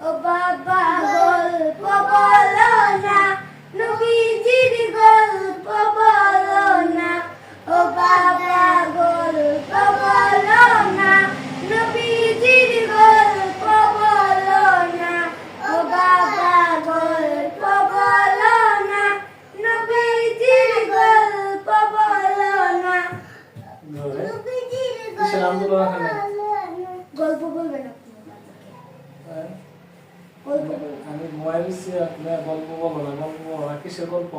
ও বাবা গল্প বলো না, নবীজির গল্প বলো না। ও বাবা গল্প বলো না, নবীজির গল্প বলো না। ও বাবা গল্প বলো না, নবীজির গল্প বলো না। নবীজির গল্প বলবেন আপনি? আমি মোবাইল গল্প বলো না, গল্প বলো না, কিসের গল্প?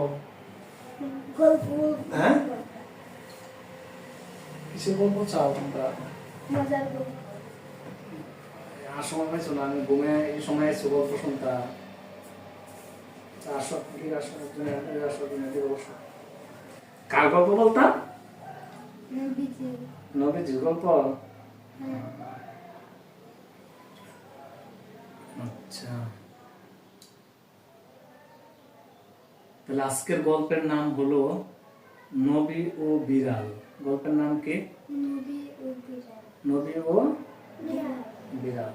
গল্প হ্যাঁ, কিসের গল্প চাও তোমরা? মজার গল্প। আর সময় পাইছো না, আমি ঘুমে এই সময় এসে গল্প শুনতাম। আসো কি আসো, আসো অবশ্য। কার গল্প বলতাম? নবীজির গল্প। আচ্ছা, তাহলে আজকের গল্পের নাম হলো নবী ও বিড়াল। গল্পের নাম কি? নবী ও বিড়াল। নবী ও বিড়াল।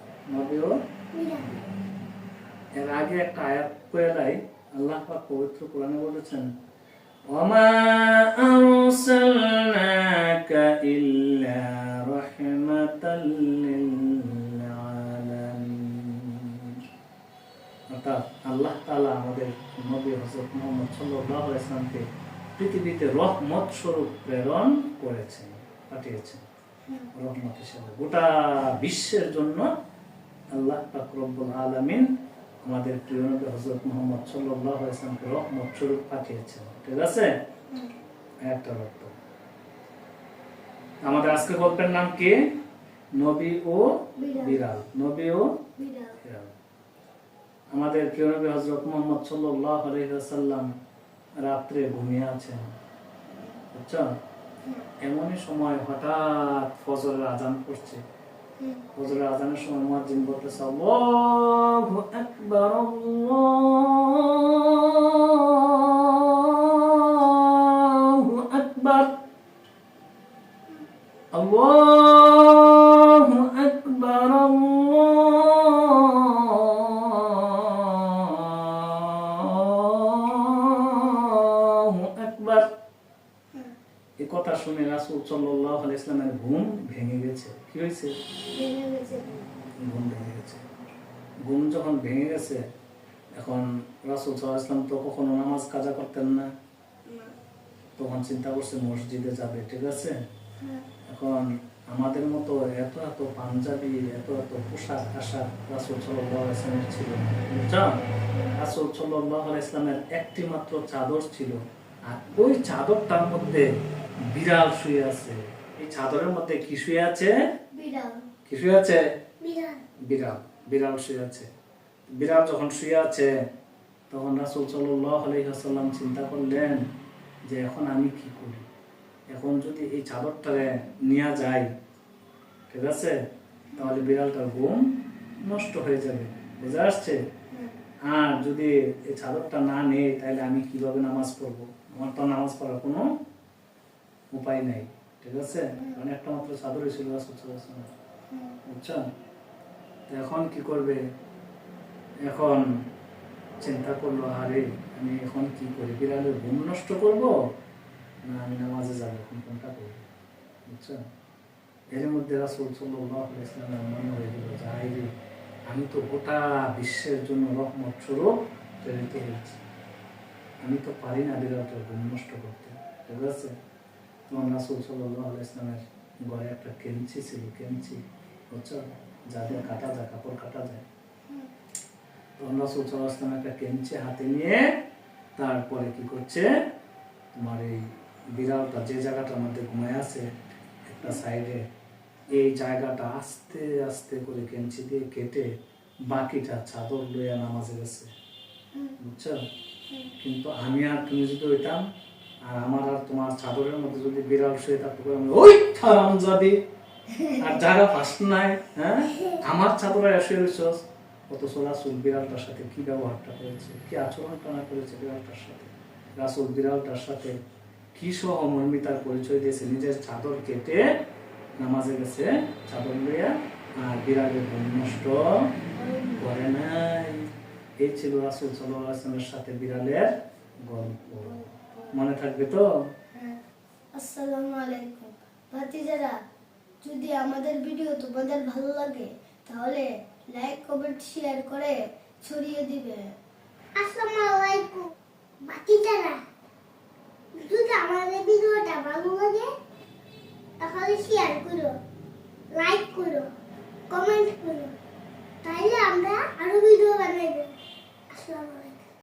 এর আগে একটা আয়াত পড়ে আল্লাহ পাক পবিত্র কোরআনে বলেছেন, ওমা আরসালনাকা ইল্লা রাহমাতাল লিল আলামিন। অর্থাৎ আল্লাহ তাআলা আমাদের নবী হযরত মুহাম্মদ সাল্লাল্লাহু আলাইহি ওয়াসাল্লামকে পৃথিবীতে রহমত স্বরূপ প্রেরণ করেছেন, পাঠিয়েছেন রহমত হিসেবে গোটা বিশ্বের জন্য। আল্লাহ পাক রব্বুল আলামিন আমাদের প্রিয় নবী হযরত মুহাম্মদ সাল্লাল্লাহু আলাইহি ওয়াসাল্লামকে রহমত স্বরূপ পাঠিয়েছেন। ঠিক আছে, একটা অর্থ। আমাদের আজকে গল্পের নাম কি? নবী ও বিড়াল। নবী ও বিড়াল। আমাদের প্রিয় নবী হযরত মুহাম্মদ সাল্লাল্লাহু আলাইহি ওয়াসাল্লাম রাত্রে ঘুমিয়ে আছেন, বুঝছো? এমনই সময় হঠাৎ ফজরের আজান পড়ছে। ফজরের আজানের সময় মুয়াজ্জিন বলতেছে, আল্লাহু আকবার, আল্লাহু আকবার, আল্লাহু আকবার, আল্লাহু আকবার। এই কথা শুনে রাসূল সাল্লাল্লাহু আলাইহি ওয়াসাল্লামের ঘুম ভেঙে গেছে। কি হয়েছে? ঘুম ভেঙে গেছে। ঘুম যখন ভেঙে গেছে, এখন রাসূল সাল্লাল্লাহু আলাইহি ওয়াসাল্লাম তো কখনো নামাজ কাজা করতেন না। তখন চিন্তা করছে মসজিদে যাবে, ঠিক আছে? এখন আমাদের মতো এত এত পাঞ্জাবি, এত এত পোশাক আশাক রাসূল সাল্লাল্লাহু আলাইহি ওয়াসাল্লামের ছিল না, বুঝছো? রাসূল সাল্লাল্লাহু আলাইহি ওয়াসাল্লামের একটি মাত্র চাদর ছিল, আর ওই চাদরটার মধ্যে বিড়াল শুয়ে আছে। এই চাদরের মধ্যে কি শুয়ে আছে? বিড়াল। কি শুয়ে আছে? বিড়াল। বিড়াল শুয়ে আছে। বিড়াল যখন শুয়ে আছে, তখন রাসূল সাল্লাল্লাহু আলাইহি ওয়াসাল্লাম চিন্তা করলেন যে এখন আমি কি করি? এখন যদি এই চাদরটারে নিয়ে যাই, ঠিক আছে, তাহলে বিড়ালটার ঘুম নষ্ট হয়ে যাবে, বুঝে আসছে? আর যদি এই চাদরটা না নেই, তাহলে আমি কিভাবে নামাজ পড়বো? আমার তো নামাজ পড়ার কোনো উপায় নাই, ঠিক আছে? কারণ একটা মাত্র চাদরই ছিল রাসূল সাল্লাল্লাহু আলাইহি ওয়াসাল্লাম, বুঝছো? এখন কি করবে? এখন চিন্তা করলো, আরে আমি এখন কি করি? বিড়ালের ঘুম নষ্ট করব না আমি নামাজে যাবো? কোনটা করবো, বুঝছো? এর মধ্যে রাসূল সাল্লাল্লাহু আলাইহি ওয়াসাল্লামের মনে হয়ে গেল, যাই রে, আমি তো গোটা বিশ্বের জন্য রহমত স্বরূপ প্রেরিত হয়েছি, আমি তো পারি না বিড়ালটার ঘুম নষ্ট করতে, ঠিক আছে? তখন রাসূল সাল্লাল্লাহু আলাইহি ওয়াসাল্লামের ঘরে একটা কেঞ্চি ছিল, কেঞ্চি, বুঝছো, যাদের কাটা যায়, কাপড় কাটা যায়। তখন রাসূল সাল্লাল্লাহু আলাইহি ওয়াসাল্লাম একটা কেঞ্চি হাতে নিয়ে তারপরে কি করছে, তোমার এই বিড়ালটা যে জায়গাটার মধ্যে ঘুমায় আছে একটা সাইডে, এই জায়গাটা আস্তে আস্তে করে কেঞ্চি দিয়ে কেটে বাকিটা চাদর লইয়া নামাজে গেছে, বুঝছো? কিন্তু আমি আর তুমি যদি হইতাম, আর আমার আর তোমার চাদরের মধ্যে যদি বিড়াল শুয়ে থাকতো, ওই হারামজাদি, আর জায়গা পাস নাই, হ্যাঁ, আমার চাদরে এসে রইছস। অথচ রাসূল বিড়ালটার সাথে কি ব্যবহারটা করেছে, কি আচরণটা না করেছে বিড়ালটার সাথে। রাসূল বিড়ালটার সাথে কি সহমর্মিতার পরিচয় দিয়েছে, নিজের চাদর কেটে নামাজে গেছে চাদর লইয়া, আর বিড়ালের ঘুম নষ্ট করে নাই। এই ছিল রাসূল সাল্লাল্লাহু আলাইহি ওয়াসাল্লামের সাথে বিড়ালের গল্প। মনে থাকবে তো? হ্যাঁ। আসসালামু আলাইকুম ভাতিজারা, যদি আমাদের ভিডিও তোমাদের ভালো লাগে তাহলে লাইক কমেন্ট শেয়ার করে ছড়িয়ে দিবে। আসসালামু আলাইকুম বাতিজারা, যদি আমাদের ভিডিওটা ভালো লাগে তাহলে শেয়ার করো, লাইক করো, কমেন্ট করো, তাহলে আমরা আরো ভিডিও বানাবো।